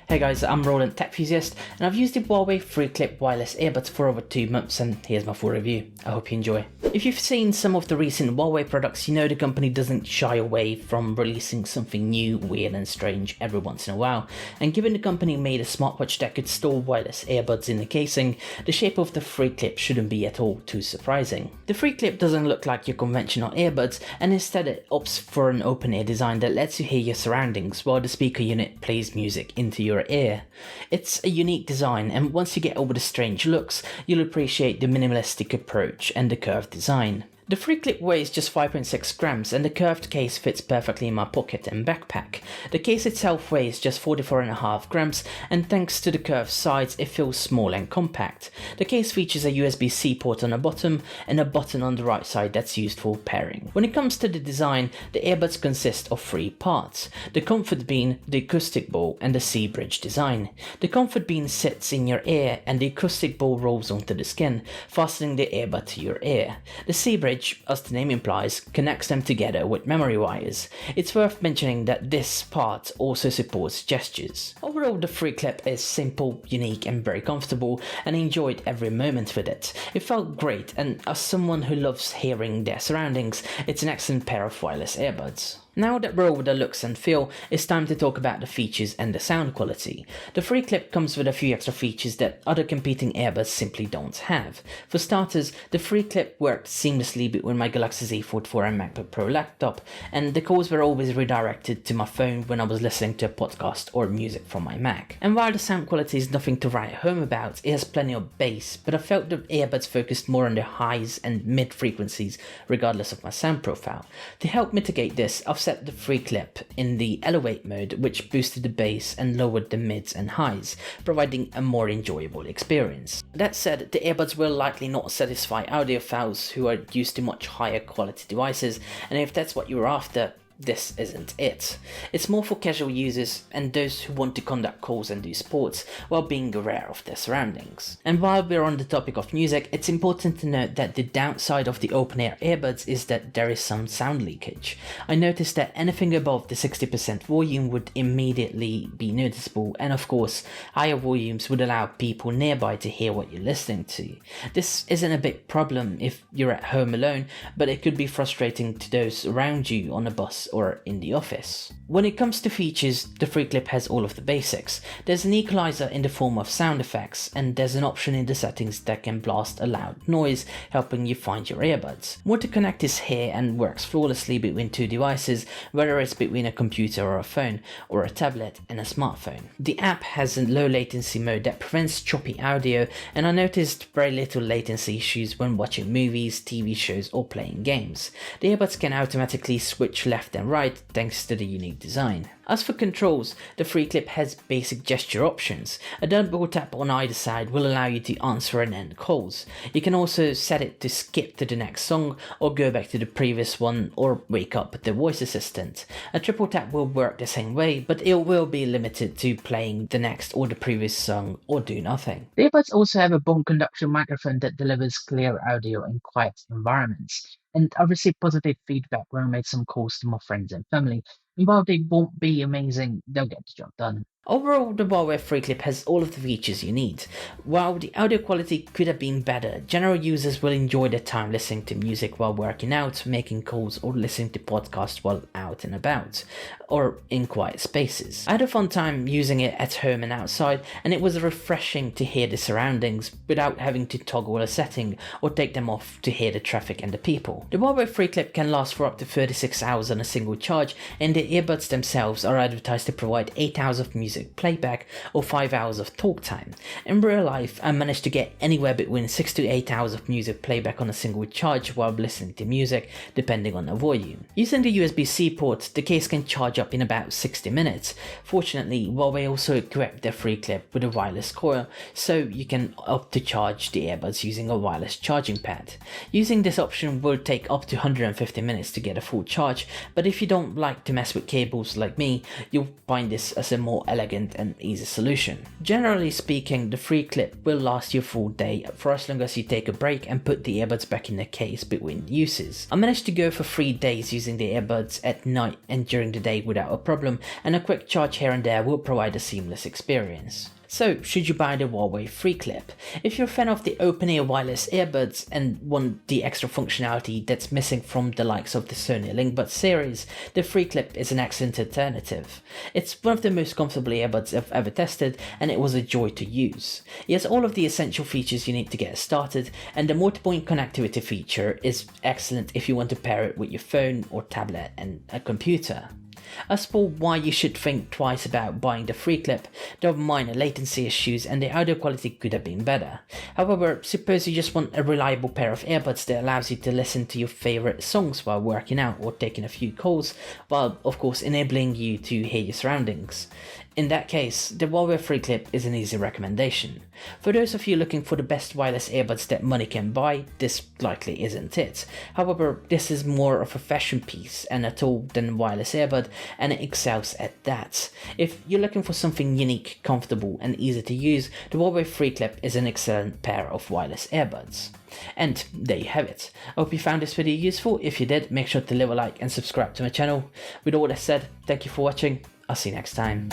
Hey guys, I'm Roland, Techusiast, and I've used the HUAWEI FreeClip wireless earbuds for over 2 months, and here's my full review. I hope you enjoy. If you've seen some of the recent HUAWEI products, you know the company doesn't shy away from releasing something new, weird and strange every once in a while, and given the company made a smartwatch that could store wireless earbuds in the casing, the shape of the FreeClip shouldn't be at all too surprising. The FreeClip doesn't look like your conventional earbuds, and instead it opts for an open-ear design that lets you hear your surroundings while the speaker unit plays music into your ear. It's a unique design, and once you get over the strange looks, you'll appreciate the minimalistic approach and the curved design. The FreeClip weighs just 5.6 grams and the curved case fits perfectly in my pocket and backpack. The case itself weighs just 44.5 grams and thanks to the curved sides it feels small and compact. The case features a USB-C port on the bottom and a button on the right side that's used for pairing. When it comes to the design, the earbuds consist of 3 parts: the comfort bean, the acoustic ball and the C-bridge design. The comfort bean sits in your ear and the acoustic ball rolls onto the skin, fastening the earbud to your ear. The C-bridge, as the name implies, connects them together with memory wires. It's worth mentioning that this part also supports gestures. Overall, the FreeClip is simple, unique and very comfortable, and I enjoyed every moment with it. It felt great, and as someone who loves hearing their surroundings, it's an excellent pair of wireless earbuds. Now that we're over the looks and feel, it's time to talk about the features and the sound quality. The FreeClip comes with a few extra features that other competing earbuds simply don't have. For starters, the FreeClip worked seamlessly between my Galaxy Z Fold 4 and MacBook Pro laptop, and the calls were always redirected to my phone when I was listening to a podcast or music from my Mac. And while the sound quality is nothing to write home about, it has plenty of bass, but I felt the earbuds focused more on the highs and mid frequencies regardless of my sound profile. To help mitigate this, I've set the FreeClip in the elevate mode, which boosted the bass and lowered the mids and highs, providing a more enjoyable experience. That said, the earbuds will likely not satisfy audiophiles who are used to much higher quality devices, and if that's what you're after, this isn't it. It's more for casual users and those who want to conduct calls and do sports while being aware of their surroundings. And while we're on the topic of music, it's important to note that the downside of the open-ear earbuds is that there is some sound leakage. I noticed that anything above the 60% volume would immediately be noticeable, and of course, higher volumes would allow people nearby to hear what you're listening to. This isn't a big problem if you're at home alone, but it could be frustrating to those around you on a bus or in the office. When it comes to features, the FreeClip has all of the basics. There's an equalizer in the form of sound effects, and there's an option in the settings that can blast a loud noise, helping you find your earbuds. More to connect is here and works flawlessly between 2 devices, whether it's between a computer or a phone, or a tablet and a smartphone. The app has a low latency mode that prevents choppy audio, and I noticed very little latency issues when watching movies, TV shows or playing games. The earbuds can automatically switch left and right thanks to the unique design. As for controls, the FreeClip has basic gesture options. A double tap on either side will allow you to answer and end calls. You can also set it to skip to the next song or go back to the previous one or wake up the voice assistant. A triple tap will work the same way, but it will be limited to playing the next or the previous song or do nothing. The earbuds also have a bone conduction microphone that delivers clear audio in quiet environments. And I've received positive feedback when I made some calls to my friends and family. And while they won't be amazing, they'll get the job done. Overall, the HUAWEI FreeClip has all of the features you need. While the audio quality could have been better, general users will enjoy their time listening to music while working out, making calls or listening to podcasts while out and about, or in quiet spaces. I had a fun time using it at home and outside, and it was refreshing to hear the surroundings without having to toggle a setting or take them off to hear the traffic and the people. The HUAWEI FreeClip can last for up to 36 hours on a single charge, and the earbuds themselves are advertised to provide 8 hours of music playback or 5 hours of talk time. In real life, I managed to get anywhere between 6 to 8 hours of music playback on a single charge while listening to music, depending on the volume. Using the USB-C port, the case can charge up in about 60 minutes. Fortunately, HUAWEI also equipped their FreeClip with a wireless coil, so you can opt to charge the earbuds using a wireless charging pad. Using this option will take up to 150 minutes to get a full charge, but if you don't like to mess with with cables like me, you'll find this as a more elegant and easy solution. Generally speaking, the FreeClip will last you a full day for as long as you take a break and put the earbuds back in the case between uses. I managed to go for 3 days using the earbuds at night and during the day without a problem, and a quick charge here and there will provide a seamless experience. So, should you buy the HUAWEI FreeClip? If you're a fan of the open-ear wireless earbuds and want the extra functionality that's missing from the likes of the Sony LinkBuds series, the FreeClip is an excellent alternative. It's one of the most comfortable earbuds I've ever tested, and it was a joy to use. It has all of the essential features you need to get started, and the multi-point connectivity feature is excellent if you want to pair it with your phone or tablet and a computer. As for why you should think twice about buying the FreeClip, there are minor latency issues and the audio quality could have been better. However, suppose you just want a reliable pair of earbuds that allows you to listen to your favourite songs while working out or taking a few calls, while of course enabling you to hear your surroundings. In that case, the HUAWEI FreeClip is an easy recommendation. For those of you looking for the best wireless earbuds that money can buy, this likely isn't it. However, this is more of a fashion piece and a tool than a wireless earbud, and it excels at that. If you're looking for something unique, comfortable and easy to use, the HUAWEI FreeClip is an excellent pair of wireless earbuds. And there you have it. I hope you found this video useful. If you did, make sure to leave a like and subscribe to my channel. With all that said, thank you for watching. I'll see you next time.